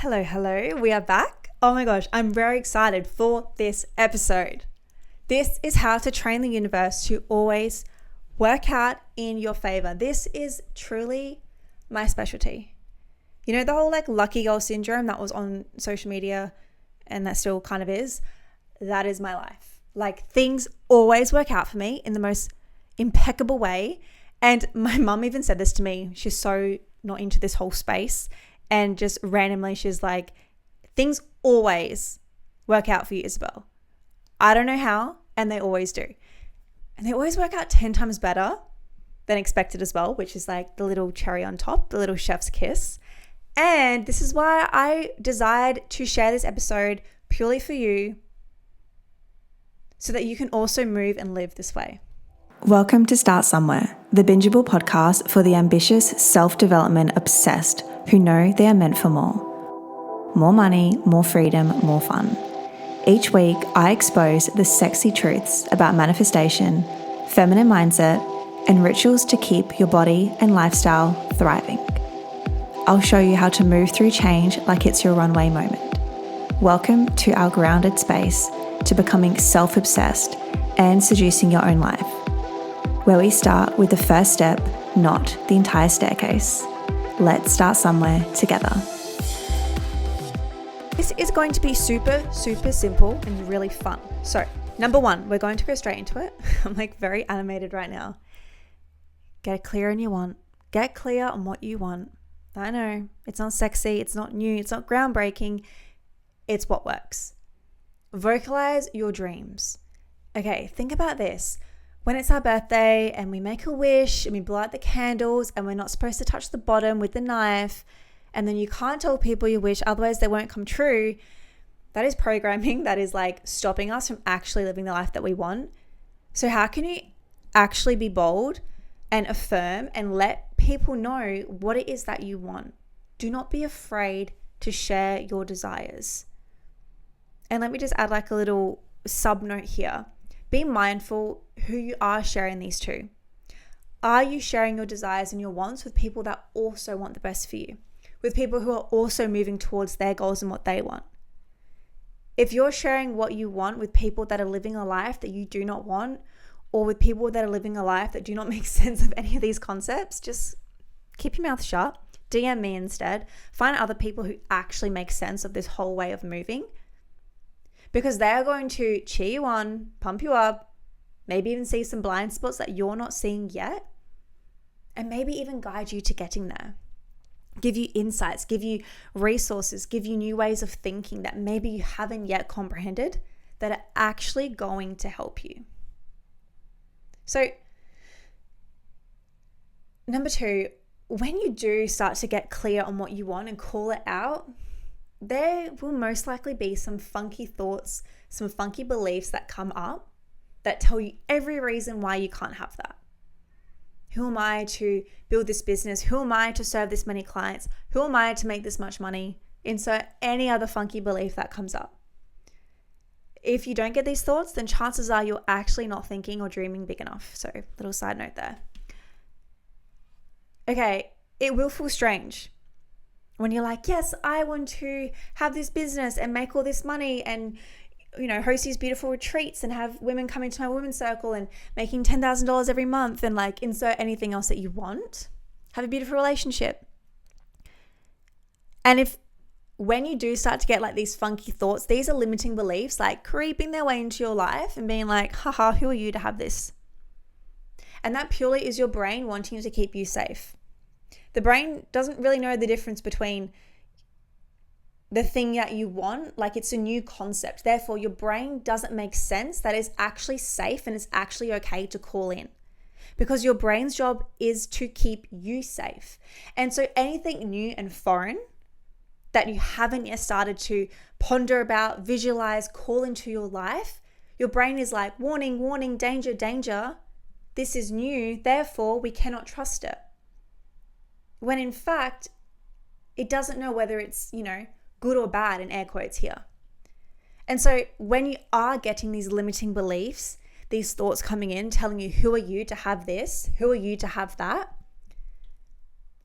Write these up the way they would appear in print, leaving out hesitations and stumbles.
Hello, we are back. Oh my gosh, I'm very excited for this episode. This is how to train the universe to always work out in your favor. This is truly my specialty. You know, the whole lucky girl syndrome that was on social media and that still kind of is, that is my life. Things always work out for me in the most impeccable way. And my mum even said this to me. She's so not into this whole space. And just randomly, she's like, things always work out for you, Isabel. I don't know how, and they always do. And they always work out 10 times better than expected as well, which is like the little cherry on top, the little chef's kiss. And this is why I desired to share this episode purely for you so that you can also move and live this way. Welcome to Start Somewhere, the bingeable podcast for the ambitious, self-development obsessed who know they are meant for more. More money, more freedom, more fun. Each week, I expose the sexy truths about manifestation, feminine mindset, and rituals to keep your body and lifestyle thriving. I'll show you how to move through change like it's your runway moment. Welcome to our grounded space to becoming self-obsessed and seducing your own life, where we start with the first step, not the entire staircase. Let's start somewhere together. This is going to be super simple and really fun. So, number one, we're going to go straight into it. I'm very animated right now. Get clear on Get clear on what you want. I know, it's not sexy, it's not new, it's not groundbreaking. It's what works. Vocalize your dreams. Okay, think about this. When it's our birthday and we make a wish and we blow out the candles and we're not supposed to touch the bottom with the knife, and then you can't tell people you wish, otherwise they won't come true. That is programming. That is stopping us from actually living the life that we want. So how can you actually be bold and affirm and let people know what it is that you want? Do not be afraid to share your desires. And let me just add a little sub note here. Be mindful who you are sharing these to. Are you sharing your desires and your wants with people that also want the best for you? With people who are also moving towards their goals and what they want? If you're sharing what you want with people that are living a life that you do not want, or with people that are living a life that do not make sense of any of these concepts, just keep your mouth shut. DM me instead. Find other people who actually make sense of this whole way of moving, because they are going to cheer you on, pump you up, maybe even see some blind spots that you're not seeing yet, and maybe even guide you to getting there. Give you insights, give you resources, give you new ways of thinking that maybe you haven't yet comprehended that are actually going to help you. So, number two, when you do start to get clear on what you want and call it out, there will most likely be some funky thoughts, some funky beliefs that come up that tell you every reason why you can't have that. Who am I to build this business? Who am I to serve this many clients? Who am I to make this much money? Insert any other funky belief that comes up. If you don't get these thoughts, then chances are you're actually not thinking or dreaming big enough. So, little side note there. Okay, it will feel strange when you're like, yes, I want to have this business and make all this money and, host these beautiful retreats and have women come into my women's circle and making $10,000 every month and insert anything else that you want. Have a beautiful relationship. And when you do start to get these funky thoughts, these are limiting beliefs creeping their way into your life and being haha, who are you to have this? And that purely is your brain wanting to keep you safe. The brain doesn't really know the difference between the thing that you want, it's a new concept. Therefore, your brain doesn't make sense that it's actually safe and it's actually okay to call in, because your brain's job is to keep you safe. And so anything new and foreign that you haven't yet started to ponder about, visualize, call into your life, your brain is warning, warning, danger, danger. This is new, therefore we cannot trust it. When in fact, it doesn't know whether it's, good or bad, in air quotes here. And so when you are getting these limiting beliefs, these thoughts coming in, telling you, who are you to have this? Who are you to have that?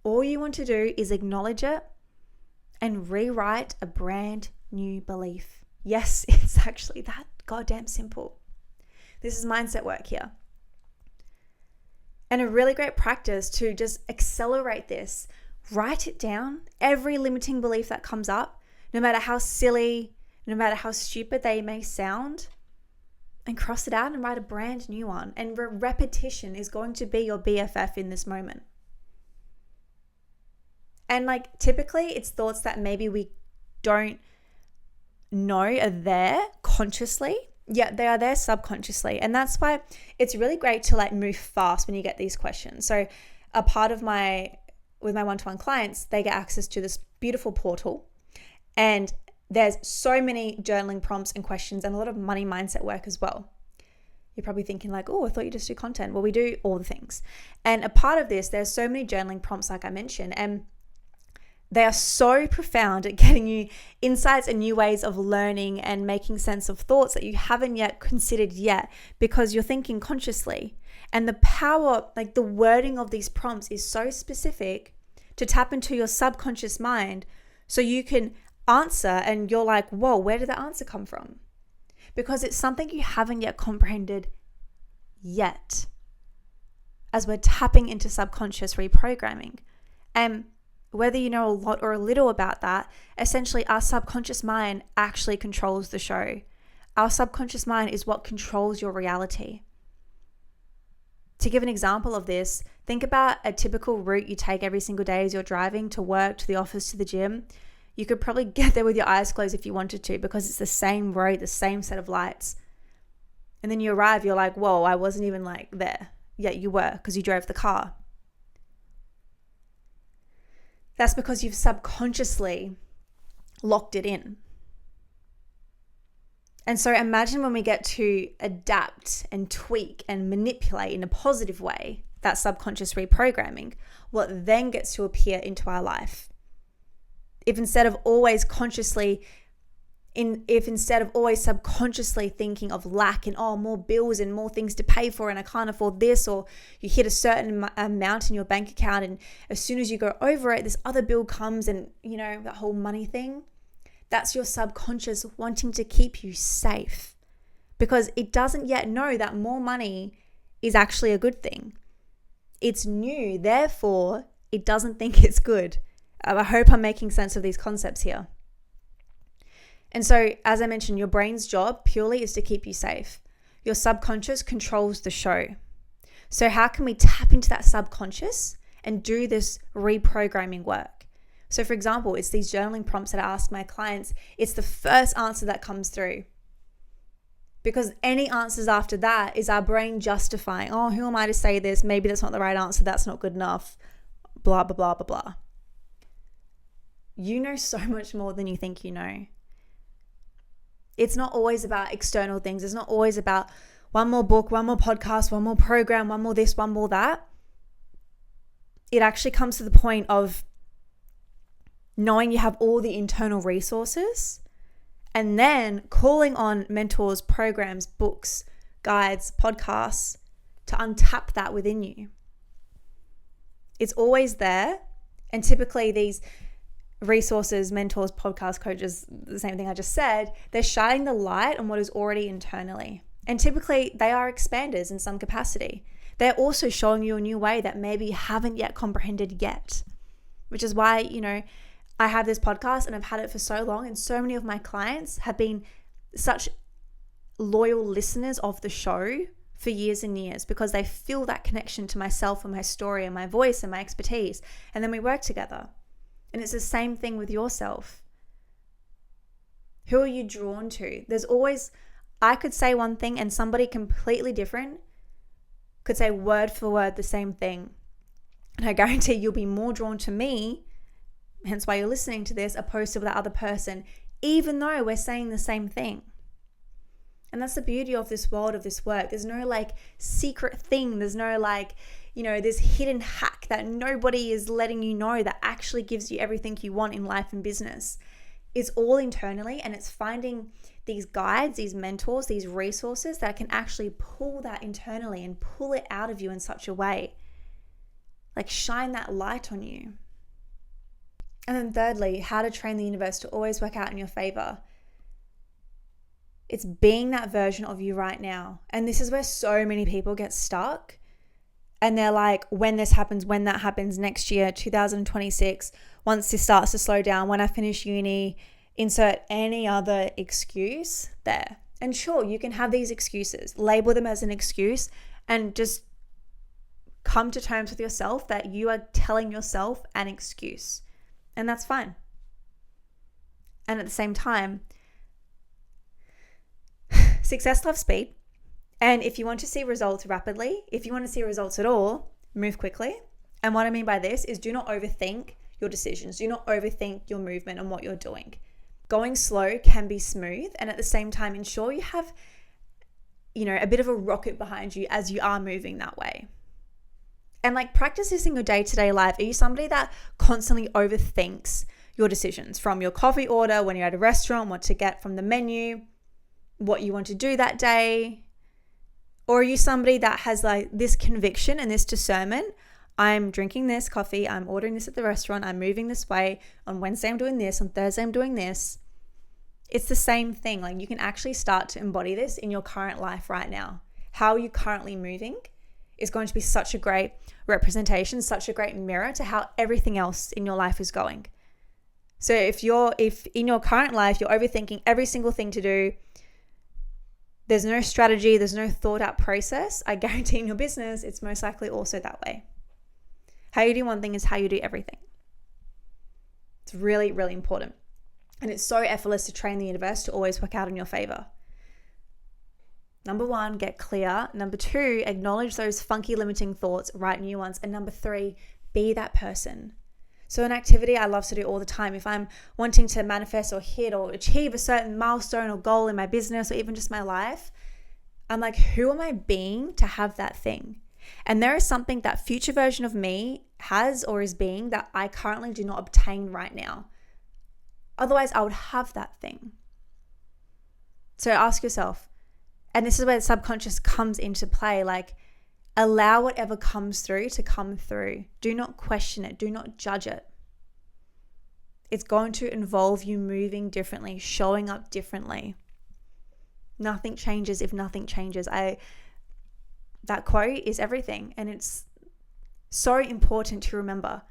All you want to do is acknowledge it and rewrite a brand new belief. Yes, it's actually that goddamn simple. This is mindset work here. And a really great practice to just accelerate this, write it down, every limiting belief that comes up, no matter how silly, no matter how stupid they may sound, and cross it out and write a brand new one. And repetition is going to be your BFF in this moment. And like typically it's thoughts that maybe we don't know are there consciously. Yeah, they are there subconsciously. And that's why it's really great to like move fast when you get these questions. So a part of with my one-to-one clients, they get access to this beautiful portal, and there's so many journaling prompts and questions and a lot of money mindset work as well. You're probably thinking like, oh, I thought you just do content. Well, we do all the things. And a part of this, there's so many journaling prompts, like I mentioned, and they are so profound at getting you insights and new ways of learning and making sense of thoughts that you haven't yet considered yet, because you're thinking consciously. And the power, like the wording of these prompts is so specific to tap into your subconscious mind so you can answer and you're like, whoa, where did the answer come from? Because it's something you haven't yet comprehended yet, as we're tapping into subconscious reprogramming. And whether you know a lot or a little about that, essentially our subconscious mind actually controls the show. Our subconscious mind is what controls your reality. To give an example of this, think about a typical route you take every single day as you're driving to work, to the office, to the gym. You could probably get there with your eyes closed if you wanted to, because it's the same road, the same set of lights. And then you arrive, you're like, whoa, I wasn't even like there. Yet you were, because you drove the car. That's because you've subconsciously locked it in. And so imagine when we get to adapt and tweak and manipulate in a positive way, that subconscious reprogramming, what then gets to appear into our life. If instead of always subconsciously thinking of lack and more bills and more things to pay for and I can't afford this, or you hit a certain amount in your bank account and as soon as you go over it, this other bill comes, and you know, that whole money thing, that's your subconscious wanting to keep you safe, because it doesn't yet know that more money is actually a good thing. It's new, therefore it doesn't think it's good. I hope I'm making sense of these concepts here. And so, as I mentioned, your brain's job purely is to keep you safe. Your subconscious controls the show. So how can we tap into that subconscious and do this reprogramming work? So for example, it's these journaling prompts that I ask my clients. It's the first answer that comes through. Because any answers after that is our brain justifying, oh, who am I to say this? Maybe that's not the right answer. That's not good enough. Blah, blah, blah, blah, blah. You know so much more than you think you know. It's not always about external things. It's not always about one more book, one more podcast, one more program, one more this, one more that. It actually comes to the point of knowing you have all the internal resources and then calling on mentors, programs, books, guides, podcasts to untap that within you. It's always there. And typically these resources, mentors, podcast coaches, the same thing I just said, they're shining the light on what is already internally. And typically they are expanders in some capacity. They're also showing you a new way that maybe you haven't yet comprehended yet, which is why, you know, I have this podcast and I've had it for so long, and so many of my clients have been such loyal listeners of the show for years and years, because they feel that connection to myself and my story and my voice and my expertise. And then we work together. And it's the same thing with yourself. Who are you drawn to? There's always, I could say one thing and somebody completely different could say word for word the same thing. And I guarantee you'll be more drawn to me, hence why you're listening to this, opposed to that other person, even though we're saying the same thing. And that's the beauty of this world, of this work. There's no like secret thing. There's no like, you know, this hidden hack that nobody is letting you know that actually gives you everything you want in life and business. It's all internally, and it's finding these guides, these mentors, these resources that can actually pull that internally and pull it out of you in such a way. Like shine that light on you. And then thirdly, how to train the universe to always work out in your favor. It's being that version of you right now. And this is where so many people get stuck. And they're like, when this happens, when that happens next year, 2026, once this starts to slow down, when I finish uni, insert any other excuse there. And sure, you can have these excuses, label them as an excuse, and just come to terms with yourself that you are telling yourself an excuse. And that's fine. And at the same time, success loves speed. And if you want to see results rapidly, if you want to see results at all, move quickly. And what I mean by this is do not overthink your decisions. Do not overthink your movement and what you're doing. Going slow can be smooth, and at the same time, ensure you have, a bit of a rocket behind you as you are moving that way. And like, practice this in your day-to-day life. Are you somebody that constantly overthinks your decisions, from your coffee order, when you're at a restaurant, what to get from the menu, what you want to do that day? Or are you somebody that has like this conviction and this discernment? I'm drinking this coffee, I'm ordering this at the restaurant, I'm moving this way, on Wednesday I'm doing this, on Thursday I'm doing this. It's the same thing. Like, you can actually start to embody this in your current life right now. How are you currently moving is going to be such a great representation, such a great mirror to how everything else in your life is going. So if in your current life you're overthinking every single thing to do, there's no strategy, there's no thought out process, I guarantee in your business it's most likely also that way. How you do one thing is how you do everything. It's really, really important. And it's so effortless to train the universe to always work out in your favor. Number 1, get clear. Number 2, acknowledge those funky limiting thoughts, write new ones. And number 3, be that person. So an activity I love to do all the time, if I'm wanting to manifest or hit or achieve a certain milestone or goal in my business or even just my life, I'm like, who am I being to have that thing? And there is something that future version of me has or is being that I currently do not obtain right now. Otherwise, I would have that thing. So ask yourself, and this is where the subconscious comes into play, like, allow whatever comes through to come through. Do not question it. Do not judge it. It's going to involve you moving differently, showing up differently. Nothing changes if nothing changes. That quote is everything, and it's so important to remember.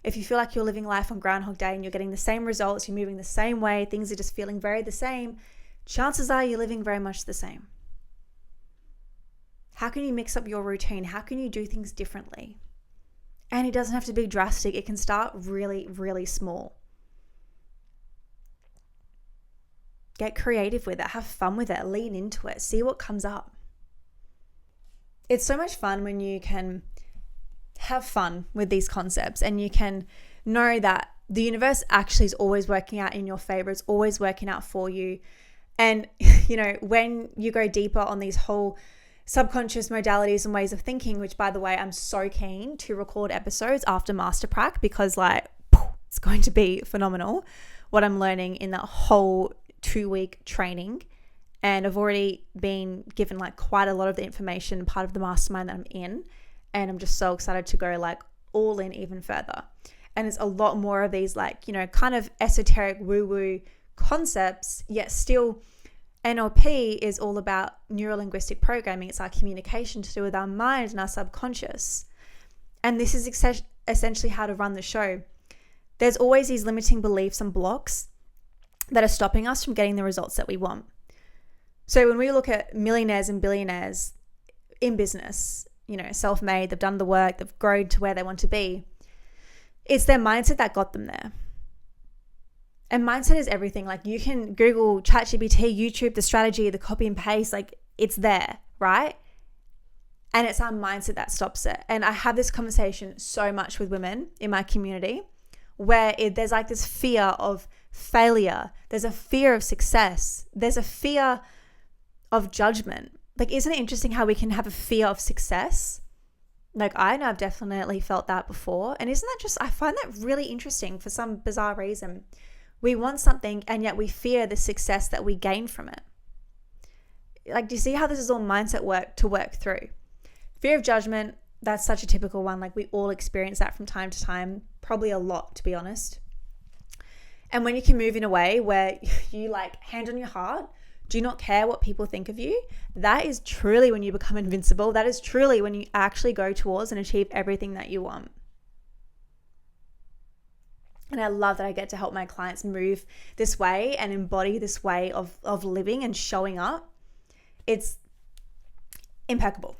If you feel like you're living life on Groundhog Day and you're getting the same results, you're moving the same way, things are just feeling very the same, chances are you're living very much the same. How can you mix up your routine? How can you do things differently? And it doesn't have to be drastic. It can start really, really small. Get creative with it. Have fun with it. Lean into it. See what comes up. It's so much fun when you can have fun with these concepts and you can know that the universe actually is always working out in your favor. It's always working out for you. And, when you go deeper on these whole subconscious modalities and ways of thinking, which, by the way, I'm so keen to record episodes after Master Prac because it's going to be phenomenal what I'm learning in that whole 2-week training. And I've already been given quite a lot of the information, part of the mastermind that I'm in. And I'm just so excited to go all in even further. And it's a lot more of these kind of esoteric woo-woo concepts, yet still NLP is all about neuro-linguistic programming. It's our communication to do with our mind and our subconscious. And this is essentially how to run the show. There's always these limiting beliefs and blocks that are stopping us from getting the results that we want. So when we look at millionaires and billionaires in business, self-made, they've done the work, they've grown to where they want to be, it's their mindset that got them there. And mindset is everything. You can Google, ChatGPT, YouTube, the strategy, the copy and paste, it's there, right? And it's our mindset that stops it. And I have this conversation so much with women in my community where there's this fear of failure. There's a fear of success. There's a fear of judgment. Isn't it interesting how we can have a fear of success? I know I've definitely felt that before. And isn't that I find that really interesting for some bizarre reason. We want something and yet we fear the success that we gain from it. Do you see how this is all mindset work to work through? Fear of judgment, that's such a typical one. We all experience that from time to time, probably a lot, to be honest. And when you can move in a way where you like, hand on your heart, do not care what people think of you, that is truly when you become invincible. That is truly when you actually go towards and achieve everything that you want. And I love that I get to help my clients move this way and embody this way of living and showing up. It's impeccable.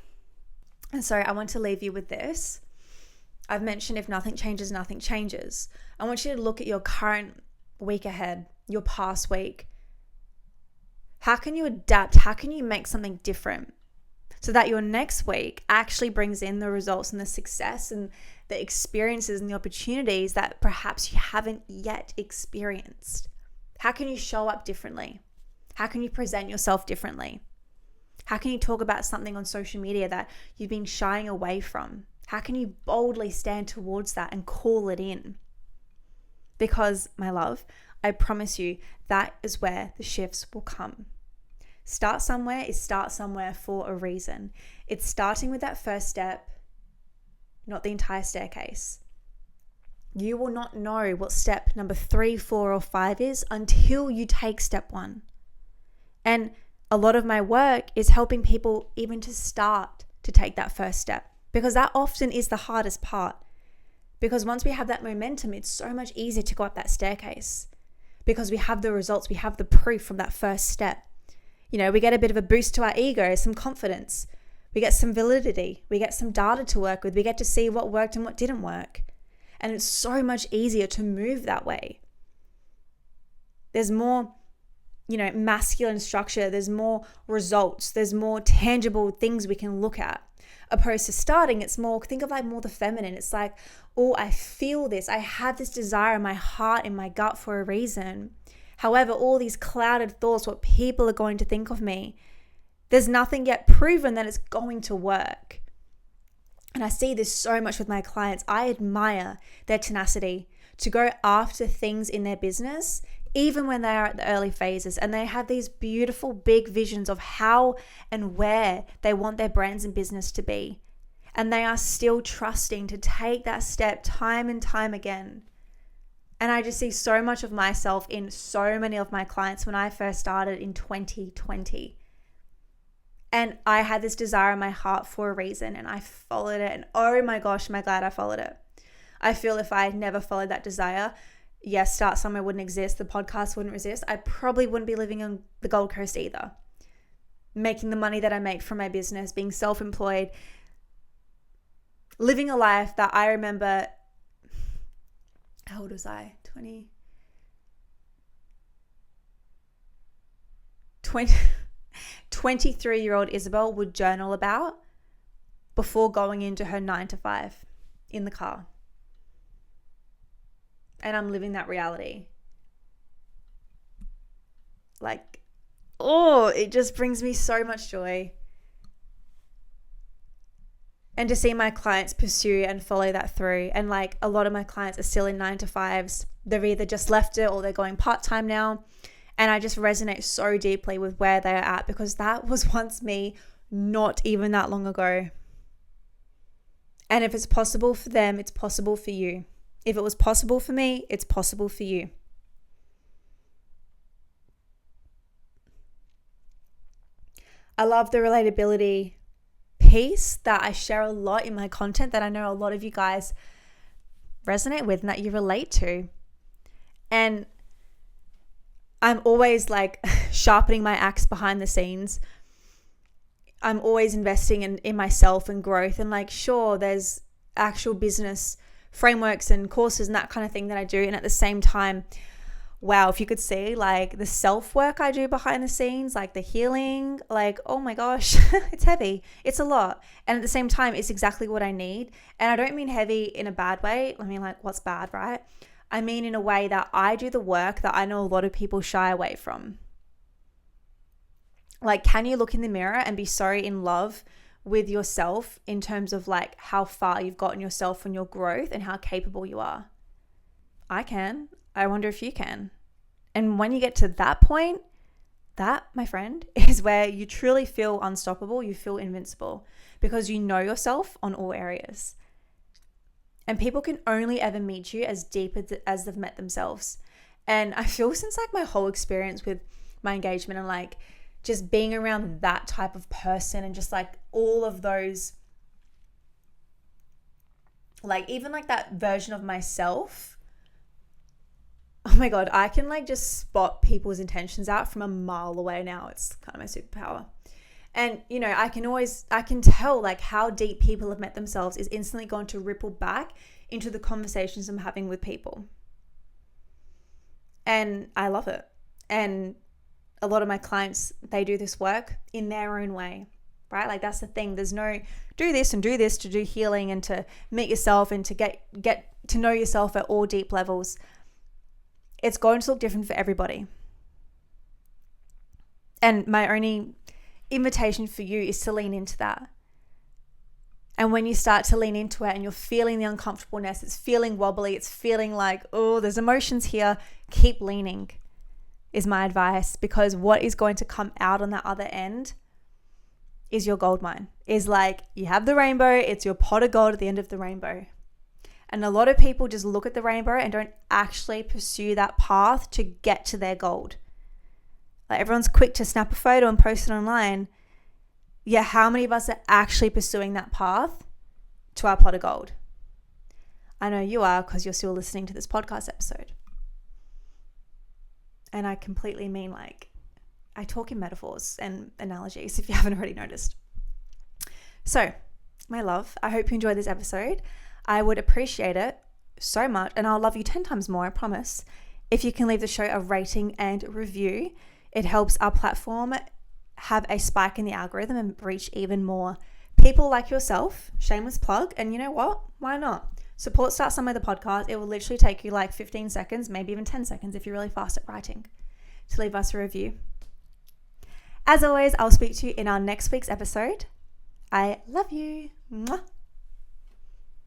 And so I want to leave you with this. I've mentioned if nothing changes, nothing changes. I want you to look at your current week ahead, your past week. How can you adapt? How can you make something different so that your next week actually brings in the results and the success and the experiences and the opportunities that perhaps you haven't yet experienced? How can you show up differently? How can you present yourself differently? How can you talk about something on social media that you've been shying away from? How can you boldly stand towards that and call it in? Because, my love, I promise you that is where the shifts will come. Start somewhere is start somewhere for a reason. It's starting with that first step, not the entire staircase. You will not know what step number 3, 4, or 5 is until you take step 1. And a lot of my work is helping people even to start to take that first step, because that often is the hardest part. Because once we have that momentum, it's so much easier to go up that staircase because we have the results, we have the proof from that first step. You know, we get a bit of a boost to our ego, some confidence. We get some validity. We get some data to work with. We get to see what worked and what didn't work. And it's so much easier to move that way. There's more, masculine structure. There's more results. There's more tangible things we can look at. Opposed to starting, it's more, think of like more the feminine. It's like, oh, I feel this. I have this desire in my heart, in my gut for a reason. However, all these clouded thoughts, what people are going to think of me, there's nothing yet proven that it's going to work. And I see this so much with my clients. I admire their tenacity to go after things in their business, even when they are at the early phases, and they have these beautiful big visions of how and where they want their brands and business to be. And they are still trusting to take that step time and time again. And I just see so much of myself in so many of my clients when I first started in 2020. And I had this desire in my heart for a reason, and I followed it. And oh my gosh, am I glad I followed it. I feel if I had never followed that desire, yes, Start Somewhere wouldn't exist. The podcast wouldn't exist. I probably wouldn't be living on the Gold Coast either. Making the money that I make from my business, being self-employed, living a life that I remember. How old was I? 23-year-old Isabel would journal about before going into her 9 to 5 in the car. And I'm living that reality. Like, oh, it just brings me so much joy. And to see my clients pursue and follow that through. And like a lot of my clients are still in 9 to 5s. They've either just left it or they're going part-time now. And I just resonate so deeply with where they're at, because that was once me not even that long ago. And if it's possible for them, it's possible for you. If it was possible for me, it's possible for you. I love the relatability piece that I share a lot in my content that I know a lot of you guys resonate with and that you relate to. And I'm always like sharpening my axe behind the scenes. I'm always investing in myself and growth. And like, sure, there's actual business frameworks and courses and that kind of thing that I do. And at the same time, wow, if you could see like the self-work I do behind the scenes, like the healing, like, oh my gosh, it's heavy. It's a lot. And at the same time, it's exactly what I need. And I don't mean heavy in a bad way. I mean, like, what's bad, right? I mean in a way that I do the work that I know a lot of people shy away from. Like, can you look in the mirror and be so in love with yourself in terms of like how far you've gotten yourself and your growth and how capable you are? I can. I wonder if you can. And when you get to that point, that, my friend, is where you truly feel unstoppable. You feel invincible because you know yourself on all areas. And people can only ever meet you as deep as they've met themselves. And I feel since like my whole experience with my engagement and like just being around that type of person and just like all of those, like even like that version of myself, oh my God, I can like just spot people's intentions out from a mile away now. It's kind of my superpower. And, you know, I can tell like how deep people have met themselves is instantly going to ripple back into the conversations I'm having with people. And I love it. And a lot of my clients, they do this work in their own way, right? Like that's the thing. There's no do this and do this to do healing and to meet yourself and to get to know yourself at all deep levels. It's going to look different for everybody. And my only invitation for you is to lean into that. And when you start to lean into it and you're feeling the uncomfortableness, it's feeling wobbly, it's feeling like, oh, there's emotions here, keep leaning is my advice, because what is going to come out on that other end is your gold mine. Is like you have the rainbow, it's your pot of gold at the end of the rainbow. And a lot of people just look at the rainbow and don't actually pursue that path to get to their gold. Like everyone's quick to snap a photo and post it online. Yeah, how many of us are actually pursuing that path to our pot of gold? I know you are, because you're still listening to this podcast episode. And I completely mean like, I talk in metaphors and analogies if you haven't already noticed. So, my love, I hope you enjoyed this episode. I would appreciate it so much, and I'll love you 10 times more, I promise, if you can leave the show a rating and review. It helps our platform have a spike in the algorithm and reach even more people like yourself. Shameless plug. And you know what? Why not? Support Start Somewhere, the podcast. It will literally take you like 15 seconds, maybe even 10 seconds if you're really fast at writing, to leave us a review. As always, I'll speak to you in our next week's episode. I love you. Mwah.